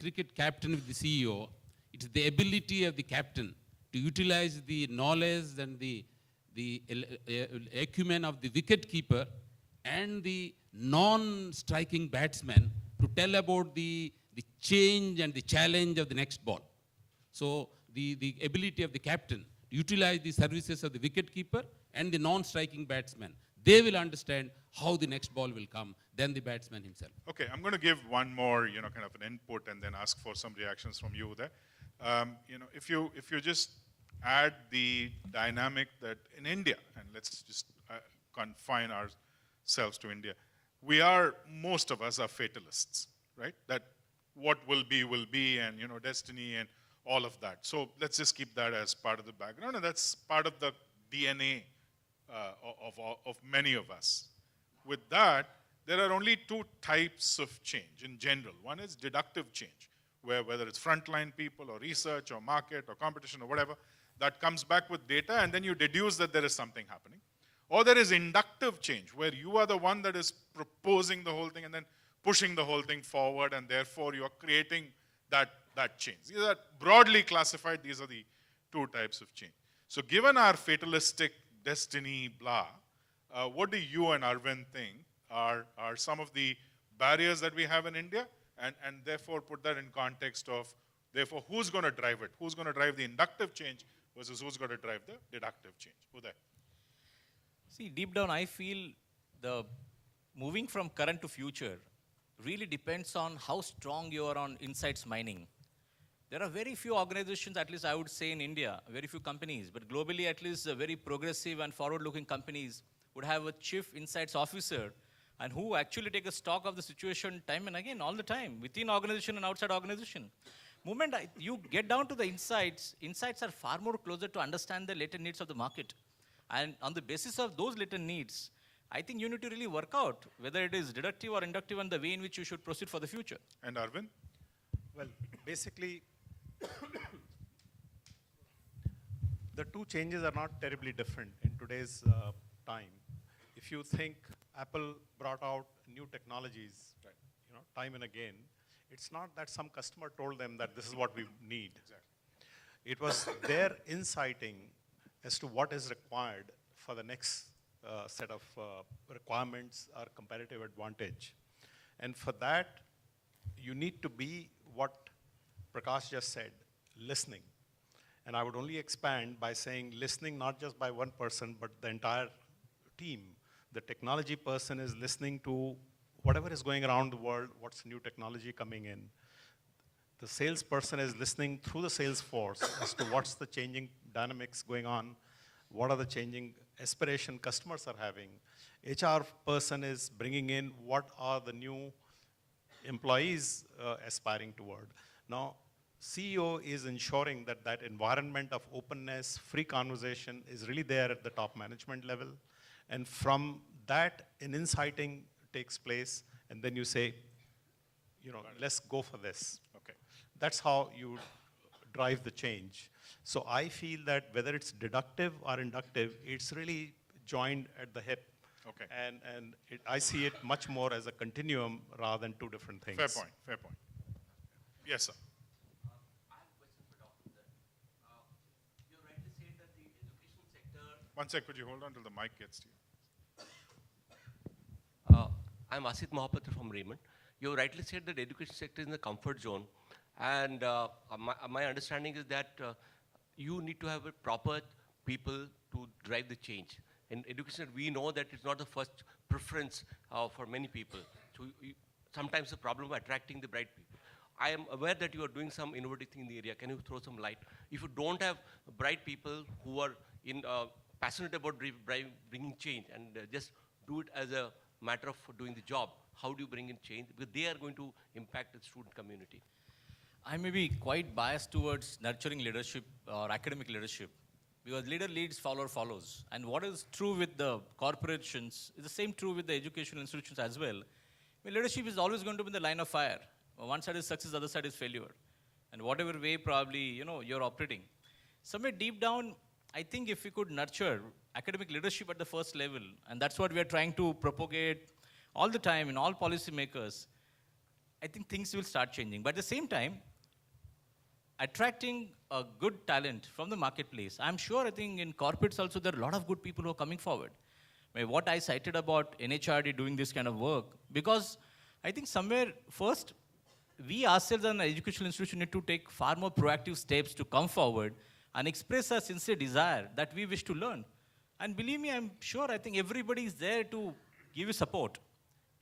cricket captain with the CEO. It's the ability of the captain to utilize the knowledge and the acumen of the wicket keeper and the non-striking batsman to tell about the change and the challenge of the next ball. So the ability of the captain to utilize the services of the wicket keeper and the non-striking batsman, they will understand how the next ball will come than the batsman himself. Okay, I'm going to give one more, kind of an input and then ask for some reactions from you there. If you just add the dynamic that in India, and let's just confine ourselves to India, most of us are fatalists, right? That what will be, and destiny and all of that. So let's just keep that as part of the background, and that's part of the DNA of many of us. With that, there are only two types of change in general. One is deductive change, whether it's frontline people or research or market or competition or whatever, that comes back with data and then you deduce that there is something happening. Or there is inductive change, where you are the one that is proposing the whole thing and then pushing the whole thing forward, and therefore you are creating that change. These are broadly classified, these are the two types of change. So given our fatalistic destiny, blah, what do you and Arvind think are some of the barriers that we have in India, and therefore put that in context of, therefore, who's going to drive it? Who's going to drive the inductive change versus who's going to drive the deductive change? Uday. See, deep down, I feel the moving from current to future really depends on how strong you are on insights mining. There are very few organizations, at least I would say in India, very few companies, but globally at least very progressive and forward-looking companies would have a chief insights officer and who actually take a stock of the situation time and again, all the time, within organization and outside organization. Moment you get down to the insights are far more closer to understand the latent needs of the market. And on the basis of those latent needs, I think you need to really work out whether it is deductive or inductive and the way in which you should proceed for the future. And Arvind? Well, basically, the two changes are not terribly different in today's time. If you think Apple brought out new technologies, right, time and again, it's not that some customer told them that this is what we need. Exactly. It was their inciting as to what is required for the next set of requirements or competitive advantage. And for that, you need to be what Prakash just said, listening. And I would only expand by saying listening not just by one person, but the entire team. The technology person is listening to whatever is going around the world, what's new technology coming in. The salesperson is listening through the sales force as to what's the changing dynamics going on, what are the changing aspiration customers are having. HR person is bringing in what are the new employees aspiring toward. Now, CEO is ensuring that that environment of openness, free conversation is really there at the top management level. And from that, an inciting takes place, and then you say, let's go for this. Okay. That's how you drive the change. So I feel that whether it's deductive or inductive, it's really joined at the hip. Okay. And I see it much more as a continuum rather than two different things. Fair point. Yes, sir. I have a question for Dr. You rightly said that the education sector... One sec, could you hold on till the mic gets to you? I'm Asit Mahapatra from Raymond. You rightly said that the education sector is in the comfort zone. And my understanding is that you need to have a proper people to drive the change. In education, we know that it's not the first preference for many people. So sometimes the problem of attracting the bright people. I am aware that you are doing some innovative thing in the area. Can you throw some light? If you don't have bright people who are passionate about bringing change and just do it as a matter of doing the job, how do you bring in change? Because they are going to impact the student community. I may be quite biased towards nurturing leadership or academic leadership, because leader leads, follower follows. And what is true with the corporations is the same true with the educational institutions as well. I mean, leadership is always going to be in the line of fire. One side is success, the other side is failure. And whatever way probably, you're operating. Somewhere deep down, I think if we could nurture academic leadership at the first level, and that's what we are trying to propagate all the time in all policymakers, I think things will start changing. But at the same time, attracting a good talent from the marketplace. I'm sure, I think in corporates also, there are a lot of good people who are coming forward. I mean, what I cited about NHRD doing this kind of work, because I think somewhere, first, we ourselves as an educational institution need to take far more proactive steps to come forward and express a sincere desire that we wish to learn. And believe me, I'm sure, I think everybody is there to give you support.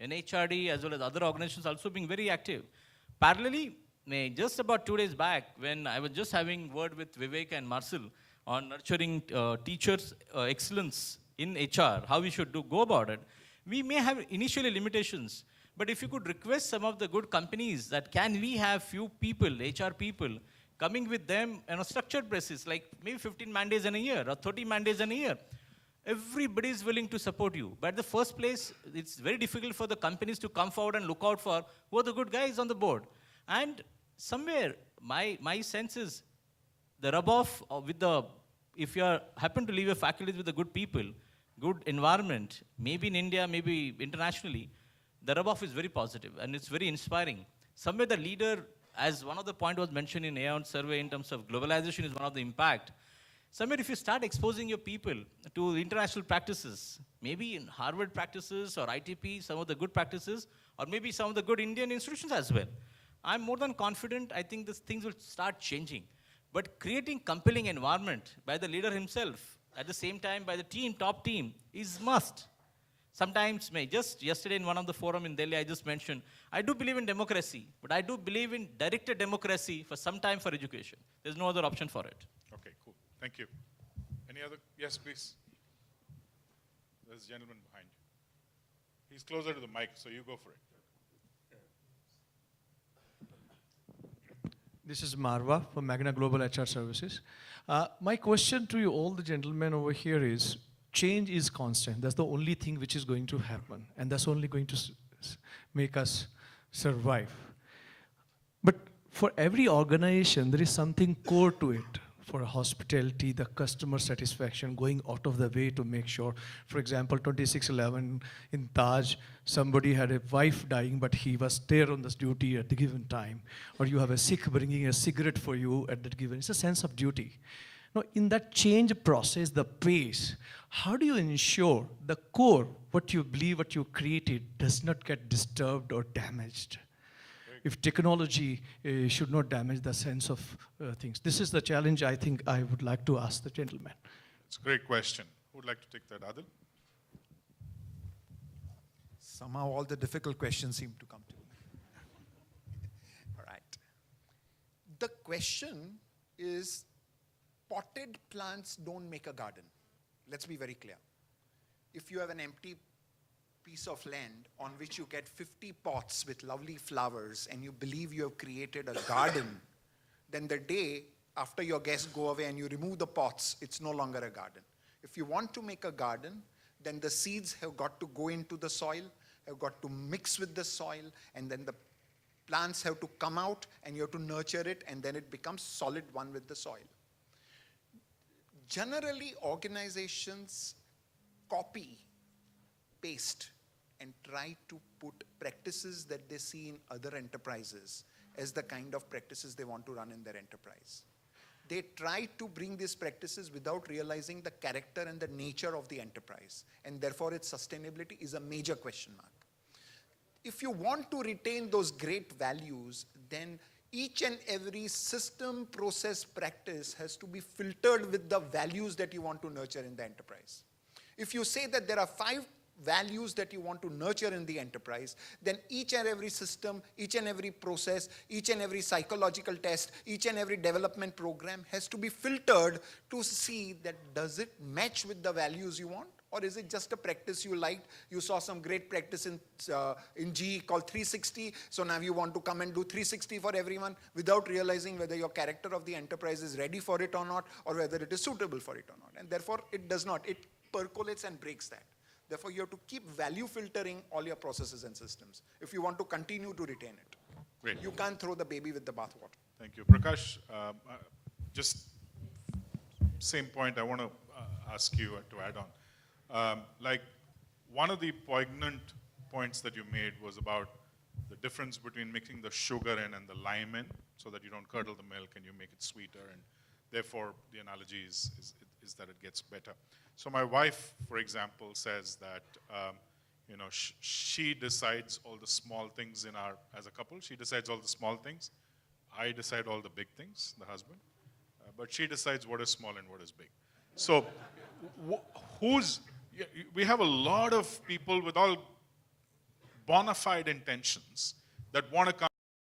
NHRD as well as other organizations also being very active. Parallelly, just about 2 days back, when I was just having word with Vivek and Marcel on nurturing teachers' excellence in HR, how we should go about it, we may have initially limitations, but if you could request some of the good companies that can we have few people, HR people, coming with them on a structured basis, like maybe 15 mandates in a year or 30 mandates in a year, everybody is willing to support you. But at the first place, it's very difficult for the companies to come forward and look out for who are the good guys on the board. And somewhere, my sense is the rub-off with the, if you happen to leave your faculties with the good people, good environment, maybe in India, maybe internationally, the rub-off is very positive and it's very inspiring. Somewhere the leader, as one of the point was mentioned in Aeon survey in terms of globalization is one of the impact. Somewhere if you start exposing your people to international practices, maybe in Harvard practices or ITP, some of the good practices, or maybe some of the good Indian institutions as well, I'm more than confident, I think these things will start changing. But creating compelling environment by the leader himself, at the same time by the team, top team, is must. Sometimes, just yesterday in one of the forum in Delhi, I just mentioned, I do believe in democracy, but I do believe in directed democracy for some time for education. There's no other option for it. Okay, cool. Thank you. Any other? Yes, please. There's a gentleman behind you. He's closer to the mic, so you go for it. This is Marwa from Magna Global HR Services. My question to you, all the gentlemen over here is, change is constant. That's the only thing which is going to happen. And that's only going to make us survive. But for every organization, there is something core to it. For hospitality, the customer satisfaction, going out of the way to make sure. For example, 2611 in Taj, somebody had a wife dying, but he was there on this duty at the given time. Or you have a Sikh bringing a cigarette for you at that given. It's a sense of duty. Now, in that change process, the pace, how do you ensure the core, what you believe, what you created, does not get disturbed or damaged? If technology should not damage the sense of things. This is the challenge I think I would like to ask the gentleman. It's a great question. Who would like to take that? Adil? Somehow all the difficult questions seem to come to me. All right. The question is, potted plants don't make a garden. Let's be very clear. If you have an empty piece of land on which you get 50 pots with lovely flowers and you believe you have created a garden, then the day after your guests go away and you remove the pots, it's no longer a garden. If you want to make a garden, then the seeds have got to go into the soil, have got to mix with the soil, and then the plants have to come out and you have to nurture it, and then it becomes solid one with the soil. Generally, organizations copy, paste, and try to put practices that they see in other enterprises as the kind of practices they want to run in their enterprise. They try to bring these practices without realizing the character and the nature of the enterprise, and therefore its sustainability is a major question mark. If you want to retain those great values, then each and every system, process, practice has to be filtered with the values that you want to nurture in the enterprise. If you say that there are 5 values that you want to nurture in the enterprise, then each and every system, each and every process, each and every psychological test, each and every development program has to be filtered to see that does it match with the values you want, or is it just a practice you liked? You saw some great practice in GE called 360, so now you want to come and do 360 for everyone without realizing whether your character of the enterprise is ready for it or not, or whether it is suitable for it or not. And therefore, it does not. It percolates and breaks that. Therefore, you have to keep value filtering all your processes and systems if you want to continue to retain it. Great. You can't throw the baby with the bathwater. Thank you. Prakash, just same point I want to ask you to add on. Like one of the poignant points that you made was about the difference between mixing the sugar in and the lime in, so that you don't curdle the milk and you make it sweeter, and therefore the analogy is that it gets better. So my wife, for example, says that you know, she decides all the small things in our, as a couple, she decides all the small things. I decide all the big things, the husband, but she decides what is small and what is big. So we have a lot of people with all bona fide intentions that want to come